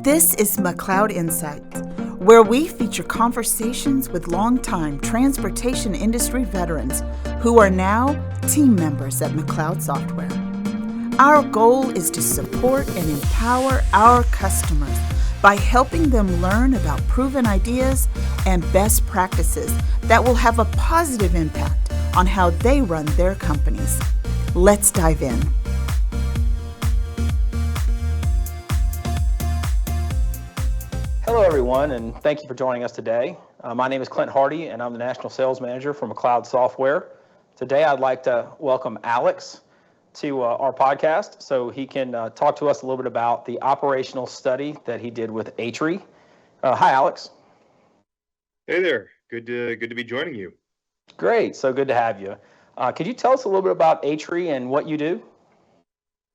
This is McLeod Insights, where we feature conversations with longtime transportation industry veterans who are now team members at McLeod Software. Our goal is to support and empower our customers by helping them learn about proven ideas and best practices that will have a positive impact on how they run their companies. Let's dive in. Hello, everyone, and thank you for joining us today. My name is Clint Hardy, and I'm the National Sales Manager for McLeod Software. Today, I'd like to welcome Alex to our podcast so he can talk to us a little bit about the operational study that he did with ATRI. Hi, Alex. Hey there. Good to be joining you. Great. So good to have you. Could you tell us a little bit about ATRI and what you do? Of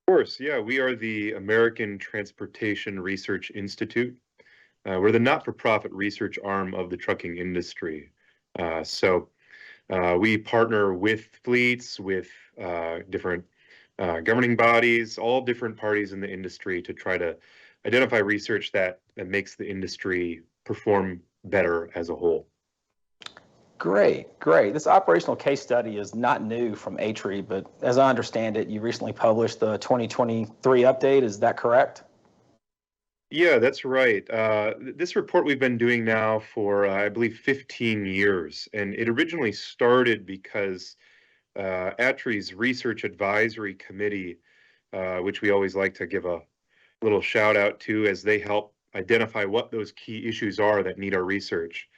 course, yeah. We are the American Transportation Research Institute. We're the not-for-profit research arm of the trucking industry. So we partner with fleets, with different governing bodies, all different parties in the industry to try to identify research that makes the industry perform better as a whole. Great. This operational case study is not new from ATRI, but as I understand it, you recently published the 2023 update. Is that correct? Yeah, that's right. This report we've been doing now for, I believe, 15 years, and it originally started because ATRI's Research Advisory Committee, which we always like to give a little shout out to as they help identify what those key issues are that need our research.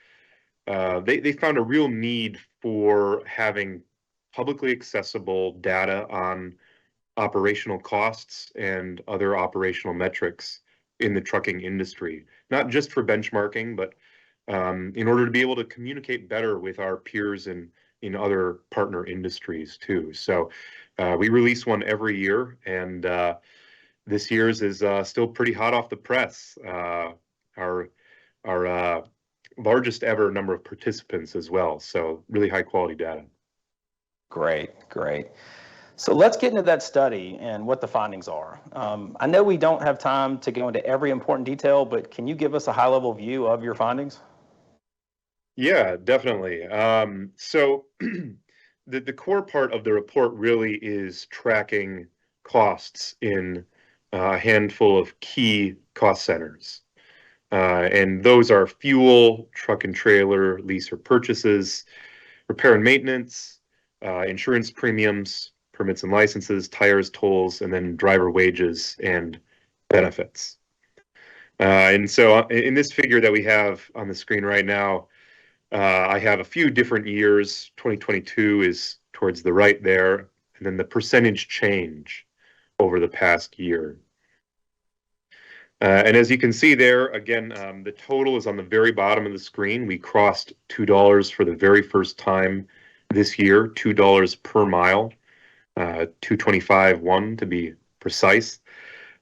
They found a real need for having publicly accessible data on operational costs and other operational metrics in the trucking industry, not just for benchmarking, but in order to be able to communicate better with our peers in other partner industries too. So we release one every year, and this year's is still pretty hot off the press. Our largest ever number of participants as well. So really high quality data. Great. So let's get into that study and what the findings are. I know we don't have time to go into every important detail, but can you give us a high-level view of your findings? Yeah, definitely. So the core part of the report really is tracking costs in a handful of key cost centers. And those are fuel, truck and trailer, lease or purchases, repair and maintenance, insurance premiums, permits and licenses, tires, tolls, and then driver wages and benefits. And so in this figure that we have on the screen right now, I have a few different years. 2022 is towards the right there, and then the percentage change over the past year. And as you can see there, again, the total is on the very bottom of the screen. We crossed $2 for the very first time this year, $2 per mile. 225.1 to be precise,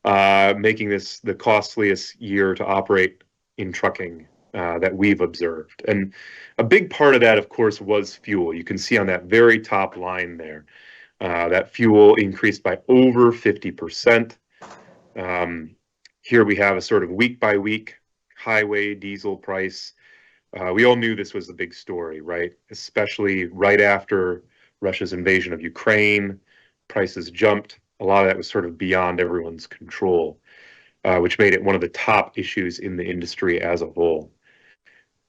making this the costliest year to operate in trucking that we've observed. And a big part of that, of course, was fuel. You can see on that very top line there, that fuel increased by over 50%. Here we have a sort of week by week highway diesel price. We all knew this was a big story, right? Especially right after Russia's invasion of Ukraine, prices jumped. A lot of that was sort of beyond everyone's control, which made it one of the top issues in the industry as a whole.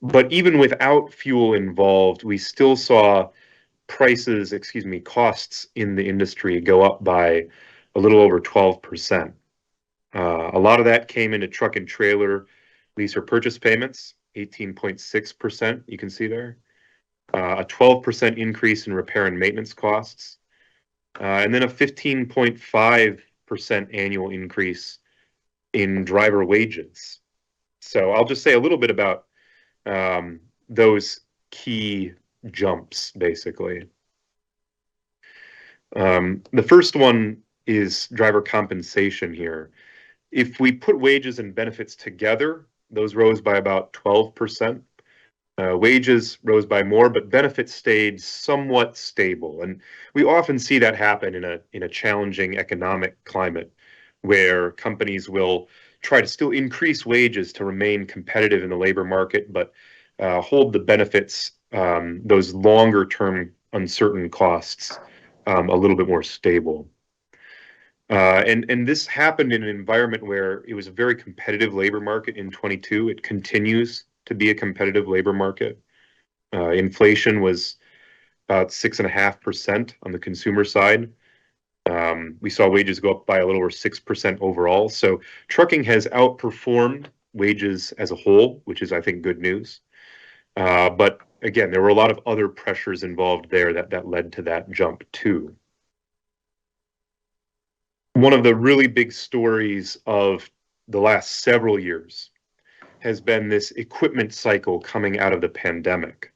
But even without fuel involved, we still saw costs in the industry go up by a little over 12%. A lot of that came into truck and trailer lease or purchase payments, 18.6%, you can see there. A 12% increase in repair and maintenance costs, and then a 15.5% annual increase in driver wages. So I'll just say a little bit about those key jumps, basically. The first one is driver compensation here. If we put wages and benefits together, those rose by about 12%. Wages rose by more, but benefits stayed somewhat stable. And we often see that happen in a challenging economic climate where companies will try to still increase wages to remain competitive in the labor market, but hold the benefits, those longer term uncertain costs, a little bit more stable. And this happened in an environment where it was a very competitive labor market in 22. It continues to be a competitive labor market. Inflation was about 6.5% on the consumer side. We saw wages go up by a little over 6% overall. So trucking has outperformed wages as a whole, which is, I think, good news. But again, there were a lot of other pressures involved there that led to that jump too. One of the really big stories of the last several years has been this equipment cycle coming out of the pandemic.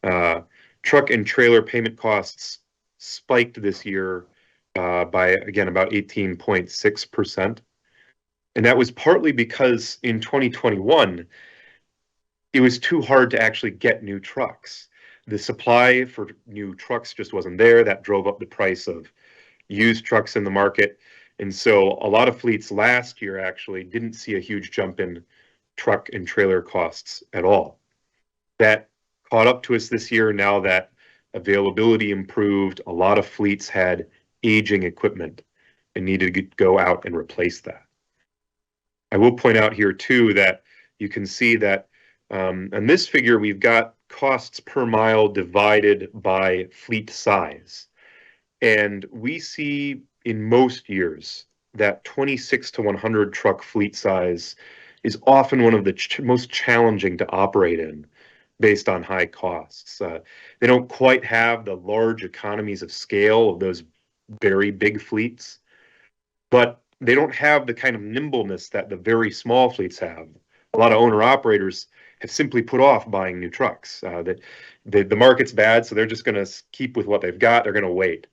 Truck and trailer payment costs spiked this year by, again, about 18.6%. And that was partly because in 2021, it was too hard to actually get new trucks. The supply for new trucks just wasn't there. That drove up the price of used trucks in the market. And so a lot of fleets last year actually didn't see a huge jump in truck and trailer costs at all. That caught up to us this year now that availability improved. A lot of fleets had aging equipment and needed to go out and replace that. I will point out here too that you can see that on this figure, we've got costs per mile divided by fleet size. And we see in most years that 26 to 100 truck fleet size is often one of the most challenging to operate in based on high costs. They don't quite have the large economies of scale of those very big fleets, but they don't have the kind of nimbleness that the very small fleets have. A lot of owner-operators have simply put off buying new trucks. The market's bad, so they're just going to keep with what they've got. They're going to wait.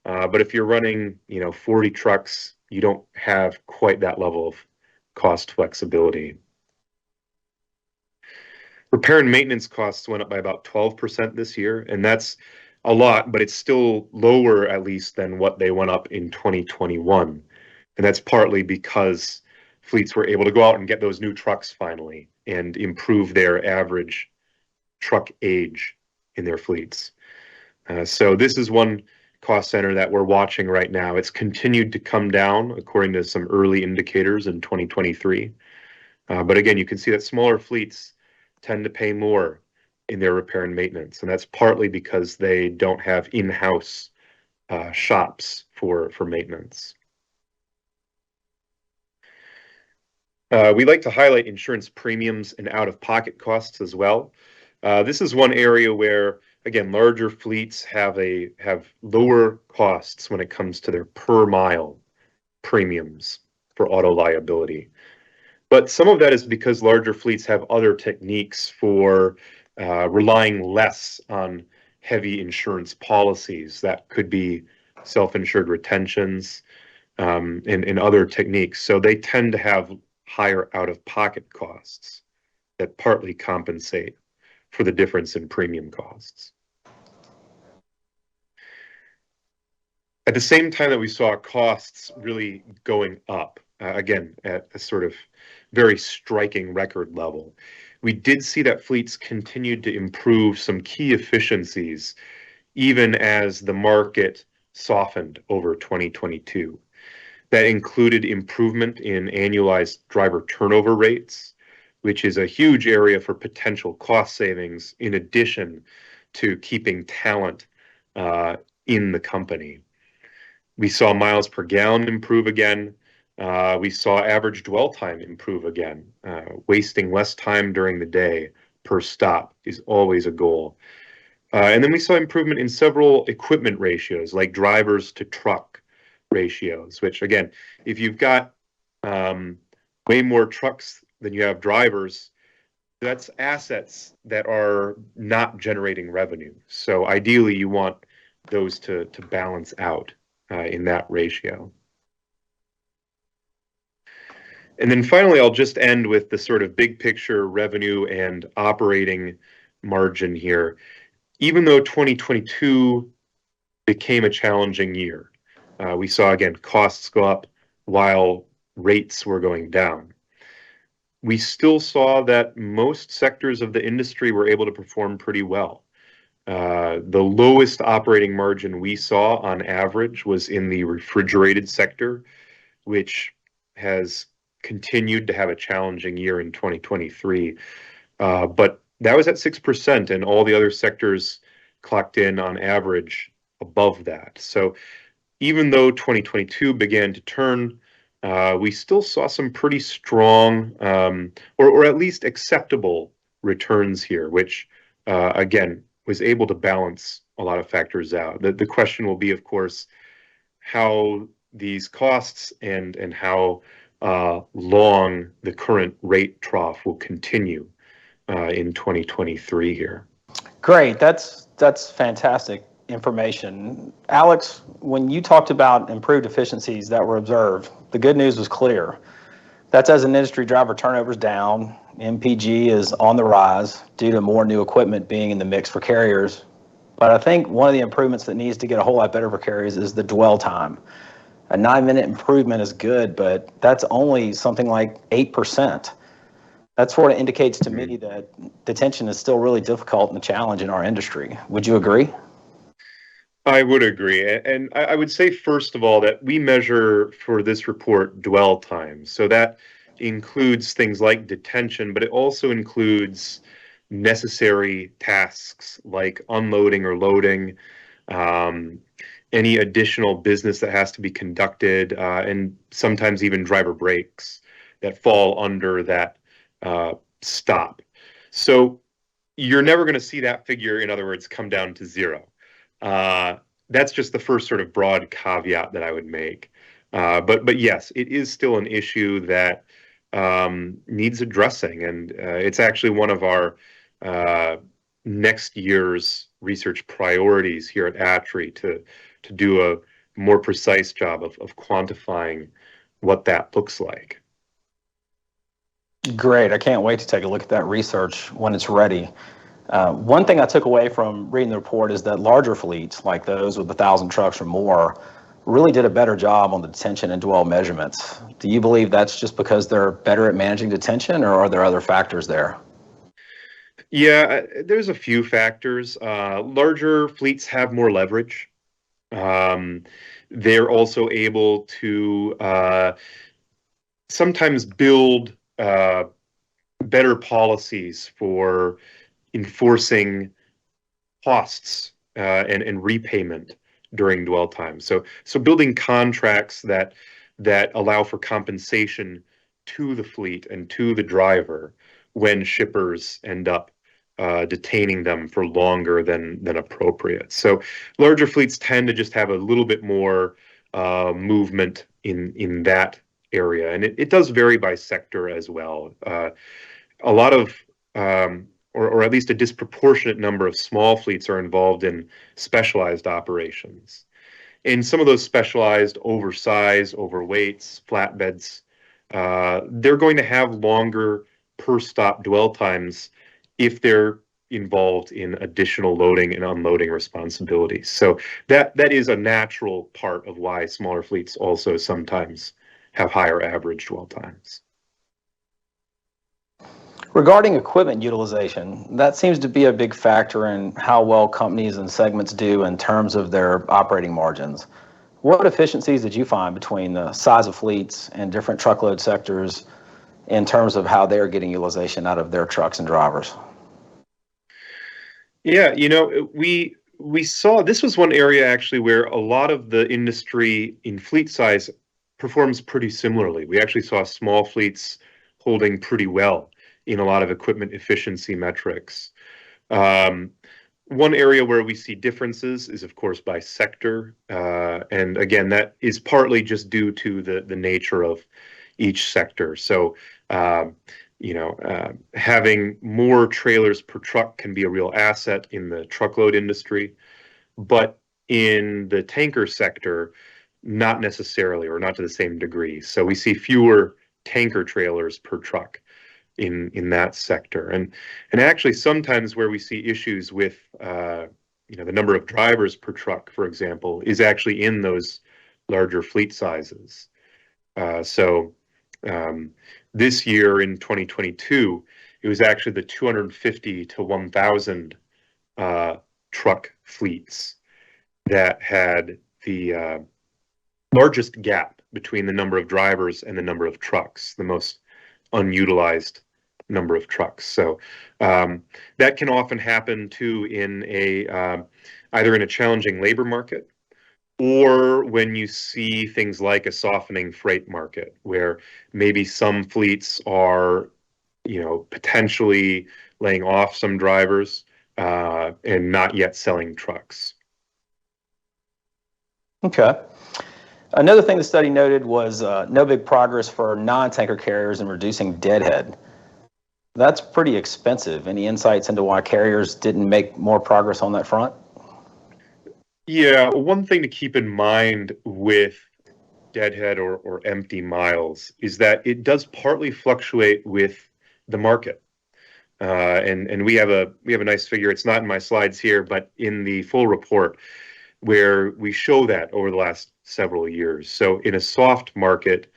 But if you're running, 40 trucks, you don't have quite that level of cost flexibility. Repair and maintenance costs went up by about 12% this year, and that's a lot, but it's still lower, at least, than what they went up in 2021. And that's partly because fleets were able to go out and get those new trucks finally and improve their average truck age in their fleets. So this is one cost center that we're watching right now. It's continued to come down according to some early indicators in 2023. But again, you can see that smaller fleets tend to pay more in their repair and maintenance. And that's partly because they don't have in-house shops for maintenance. We like to highlight insurance premiums and out-of-pocket costs as well. This is one area where, again, larger fleets have lower costs when it comes to their per mile premiums for auto liability. But some of that is because larger fleets have other techniques for relying less on heavy insurance policies. That could be self-insured retentions and other techniques. So they tend to have higher out-of-pocket costs that partly compensate for the difference in premium costs. At the same time that we saw costs really going up, again, at a sort of very striking record level, we did see that fleets continued to improve some key efficiencies even as the market softened over 2022. That included improvement in annualized driver turnover rates, which is a huge area for potential cost savings in addition to keeping talent in the company. We saw miles per gallon improve again. We saw average dwell time improve again. Wasting less time during the day per stop is always a goal. And then we saw improvement in several equipment ratios, like drivers to truck ratios, which, again, if you've got way more trucks than you have drivers, that's assets that are not generating revenue. So ideally, you want those to balance out in that ratio. And then finally, I'll just end with the sort of big picture revenue and operating margin here. Even though 2022 became a challenging year, we saw, again, costs go up while rates were going down. we still saw that most sectors of the industry were able to perform pretty well. The lowest operating margin we saw on average was in the refrigerated sector, which has continued to have a challenging year in 2023. But that was at 6%, and all the other sectors clocked in on average above that. So even though 2022 began to turn, we still saw some pretty strong, or at least acceptable returns here, which again was able to balance a lot of factors out. The question will be, of course, how these costs and how long the current rate trough will continue in 2023 here. Great. That's fantastic information. Alex, when you talked about improved efficiencies that were observed, the good news was clear. That's as an industry driver turnover is down, MPG is on the rise due to more new equipment being in the mix for carriers. But I think one of the improvements that needs to get a whole lot better for carriers is the dwell time. A 9-minute improvement is good, but that's only something like 8%. That sort of indicates to me that detention is still really difficult and a challenge in our industry. Would you agree? I would agree. And I would say, first of all, that we measure for this report dwell time. So that includes things like detention, but it also includes necessary tasks like unloading or loading, any additional business that has to be conducted, and sometimes even driver breaks that fall under that stop. So you're never going to see that figure, in other words, come down to zero. That's just the first sort of broad caveat that I would make. But yes, it is still an issue that needs addressing, and it's actually one of our next year's research priorities here at ATRI to do a more precise job of quantifying what that looks like. Great. I can't wait to take a look at that research when it's ready. One thing I took away from reading the report is that larger fleets, like those with 1,000 trucks or more, really did a better job on the detention and dwell measurements. Do you believe that's just because they're better at managing detention, or are there other factors there? Yeah, there's a few factors. Larger fleets have more leverage. They're also able to sometimes build better policies for enforcing costs and repayment during dwell time. So building contracts that allow for compensation to the fleet and to the driver when shippers end up detaining them for longer than appropriate. So larger fleets tend to just have a little bit more movement in that area, and it does vary by sector as well. A lot of or at least a disproportionate number of small fleets are involved in specialized operations. In some of those specialized, oversized, overweights, flatbeds, they're going to have longer per stop dwell times if they're involved in additional loading and unloading responsibilities. So that is a natural part of why smaller fleets also sometimes have higher average dwell times. Regarding equipment utilization, that seems to be a big factor in how well companies and segments do in terms of their operating margins. What efficiencies did you find between the size of fleets and different truckload sectors in terms of how they're getting utilization out of their trucks and drivers? Yeah, we saw this was one area actually where a lot of the industry in fleet size performs pretty similarly. We actually saw small fleets holding pretty well in a lot of equipment efficiency metrics. One area where we see differences is, of course, by sector. And again, that is partly just due to the nature of each sector. So, having more trailers per truck can be a real asset in the truckload industry. But in the tanker sector, not necessarily, or not to the same degree. So we see fewer tanker trailers per truck in that sector, and actually sometimes where we see issues with the number of drivers per truck, for example, is actually in those larger fleet sizes. So This year in 2022, it was actually the 250 to 1,000 truck fleets that had the largest gap between the number of drivers and the number of trucks, the most unutilized number of trucks. So that can often happen too in either in a challenging labor market, or when you see things like a softening freight market, where maybe some fleets are, potentially laying off some drivers and not yet selling trucks. Okay. Another thing the study noted was no big progress for non-tanker carriers in reducing deadhead. That's pretty expensive. Any insights into why carriers didn't make more progress on that front? Yeah, one thing to keep in mind with deadhead or empty miles is that it does partly fluctuate with the market. And we have a nice figure. It's not in my slides here, but in the full report, where we show that over the last several years. So in a soft market,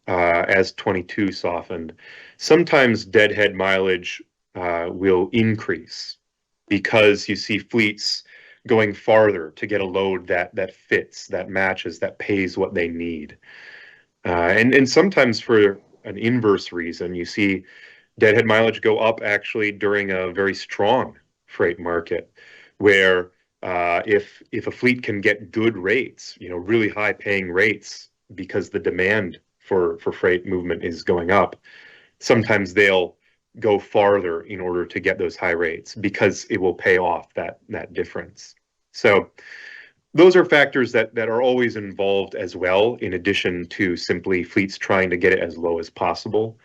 as 22 softened, sometimes deadhead mileage will increase because you see fleets going farther to get a load that fits, that matches, that pays what they need. And sometimes for an inverse reason, you see deadhead mileage go up actually during a very strong freight market, where if a fleet can get good rates, really high paying rates, because the demand for freight movement is going up, sometimes they'll go farther in order to get those high rates because it will pay off that difference. So those are factors that are always involved as well, in addition to simply fleets trying to get it as low as possible.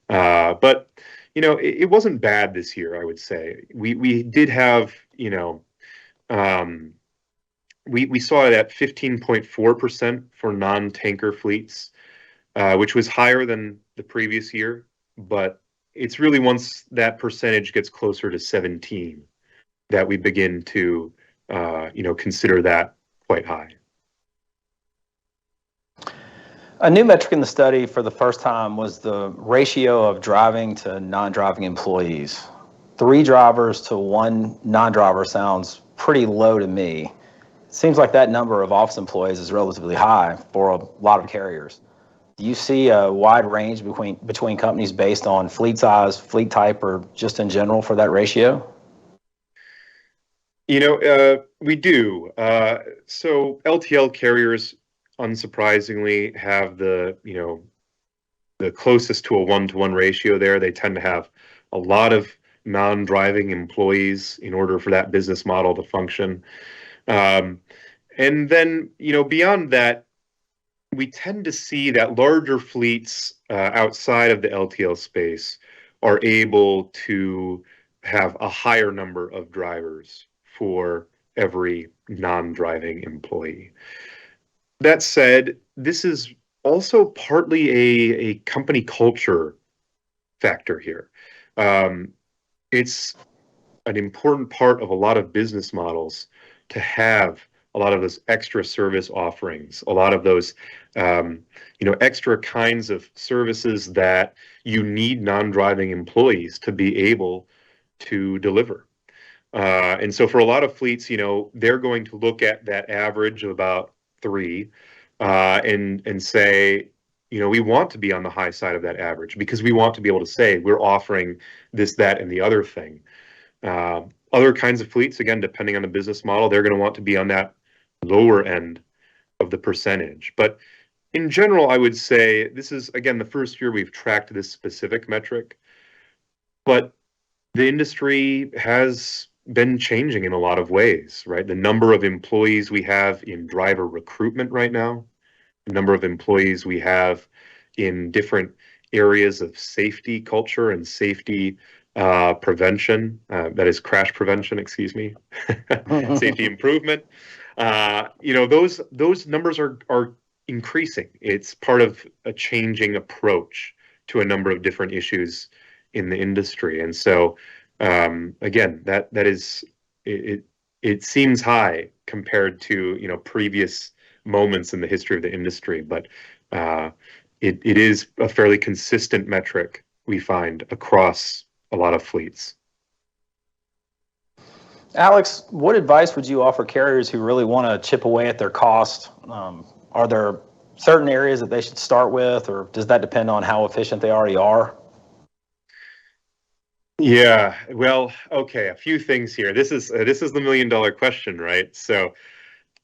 But it wasn't bad this year, I would say. We did have, we saw it at 15.4% for non-tanker fleets, which was higher than the previous year. But it's really once that percentage gets closer to 17 that we begin to, consider that quite high. A new metric in the study for the first time was the ratio of driving to non-driving employees. 3 drivers to 1 non-driver sounds pretty low to me. It seems like that number of office employees is relatively high for a lot of carriers. Do you see a wide range between companies based on fleet size, fleet type, or just in general for that ratio? We do. So LTL carriers, unsurprisingly, have the closest to a 1-to-1 ratio there. They tend to have a lot of non-driving employees in order for that business model to function. And then, beyond that, we tend to see that larger fleets outside of the LTL space are able to have a higher number of drivers for every non-driving employee. That said, this is also partly a company culture factor here. It's an important part of a lot of business models to have a lot of those extra service offerings, a lot of those extra kinds of services that you need non-driving employees to be able to deliver. And so for a lot of fleets, they're going to look at that average of about 3 and say, we want to be on the high side of that average because we want to be able to say we're offering this, that, and the other thing. Other kinds of fleets, again, depending on the business model, they're going to want to be on that lower end of the percentage. But in general, I would say this is, again, the first year we've tracked this specific metric. But the industry has been changing in a lot of ways, right? The number of employees we have in driver recruitment right now, the number of employees we have in different areas of safety culture and safety prevention, that is crash prevention, excuse me, safety improvement. Those numbers are increasing. It's part of a changing approach to a number of different issues in the industry. And so, again, that is, it seems high compared to, previous moments in the history of the industry, but it is a fairly consistent metric we find across a lot of fleets. Alex, what advice would you offer carriers who really want to chip away at their cost? Are there certain areas that they should start with, or does that depend on how efficient they already are? Yeah, well, okay, a few things here. This is the million-dollar question, right? So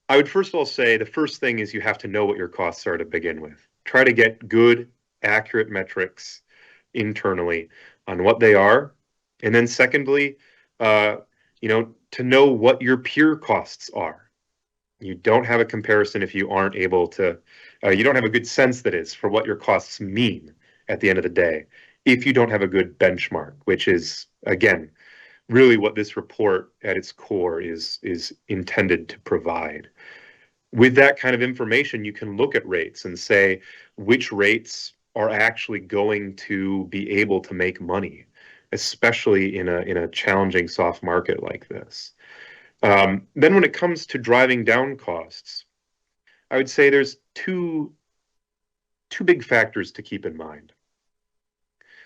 I would first of all say the first thing is you have to know what your costs are to begin with. Try to get good, accurate metrics internally on what they are. And then secondly, to know what your peer costs are. You don't have a comparison if you aren't able to, you don't have a good sense, that is, for what your costs mean at the end of the day, if you don't have a good benchmark, which is, again, really what this report at its core is intended to provide. With that kind of information, you can look at rates and say which rates are actually going to be able to make money, especially in a challenging soft market like this. Then when it comes to driving down costs, I would say there's two big factors to keep in mind.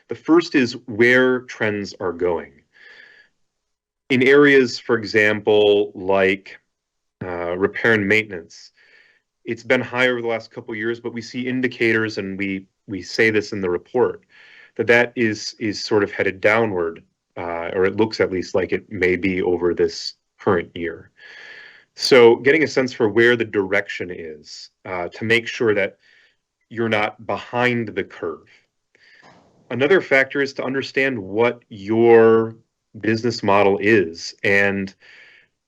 The first is where trends are going. In areas, for example, like repair and maintenance, it's been higher over the last couple of years, but we see indicators, and we say this in the report, that is sort of headed downward, or it looks at least like it may be over this current year. So getting a sense for where the direction is, to make sure that you're not behind the curve. Another factor is to understand what your business model is, and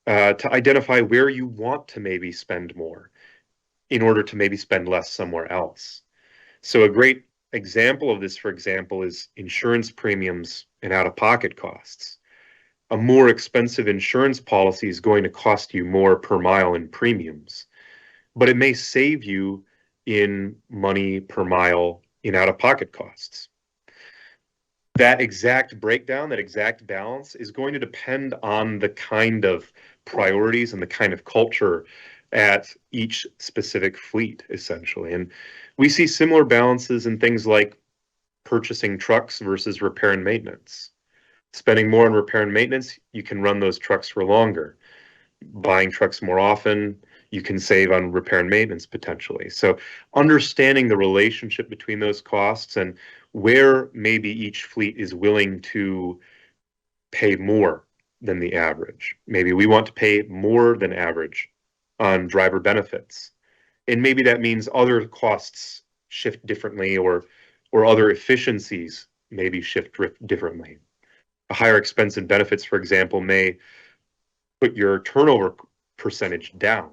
to identify where you want to maybe spend more in order to maybe spend less somewhere else. So a great example of this, for example, is insurance premiums and out-of-pocket costs. A more expensive insurance policy is going to cost you more per mile in premiums, but it may save you in money per mile in out-of-pocket costs. That exact breakdown, that exact balance is going to depend on the kind of priorities and the kind of culture at each specific fleet, essentially. And we see similar balances in things like purchasing trucks versus repair and maintenance. Spending more on repair and maintenance, you can run those trucks for longer. Buying trucks more often, you can save on repair and maintenance potentially. So understanding the relationship between those costs and where maybe each fleet is willing to pay more than the average. Maybe we want to pay more than average on driver benefits. And maybe that means other costs shift differently, or other efficiencies maybe shift differently. A higher expense in benefits, for example, may put your turnover percentage down,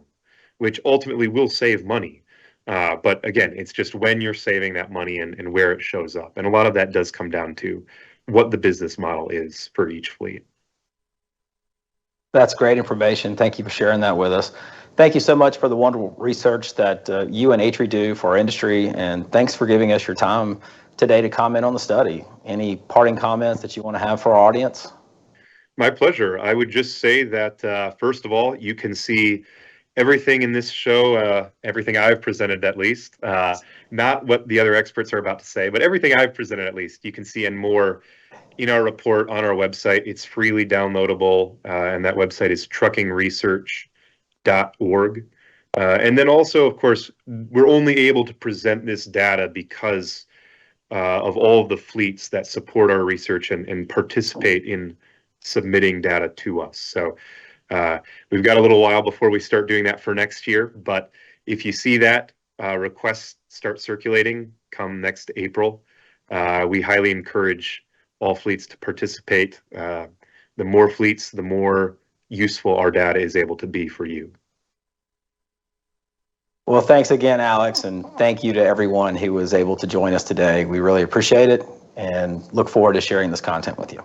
which ultimately will save money. But again, it's just when you're saving that money and where it shows up. And a lot of that does come down to what the business model is for each fleet. That's great information. Thank you for sharing that with us. Thank you so much for the wonderful research that you and ATRI do for our industry, and thanks for giving us your time today to comment on the study. Any parting comments that you want to have for our audience? My pleasure. I would just say that, first of all, you can see everything in this show, everything I've presented at least, not what the other experts are about to say, but everything I've presented at least, you can see and more in our report on our website. It's freely downloadable, and that website is truckingresearch.org. And then also, of course, we're only able to present this data because of all of the fleets that support our research and participate in submitting data to us. So we've got a little while before we start doing that for next year, but if you see that requests start circulating come next April, we highly encourage all fleets to participate. The more fleets, the more useful our data is able to be for you. Well, thanks again, Alex, and thank you to everyone who was able to join us today. We really appreciate it and look forward to sharing this content with you.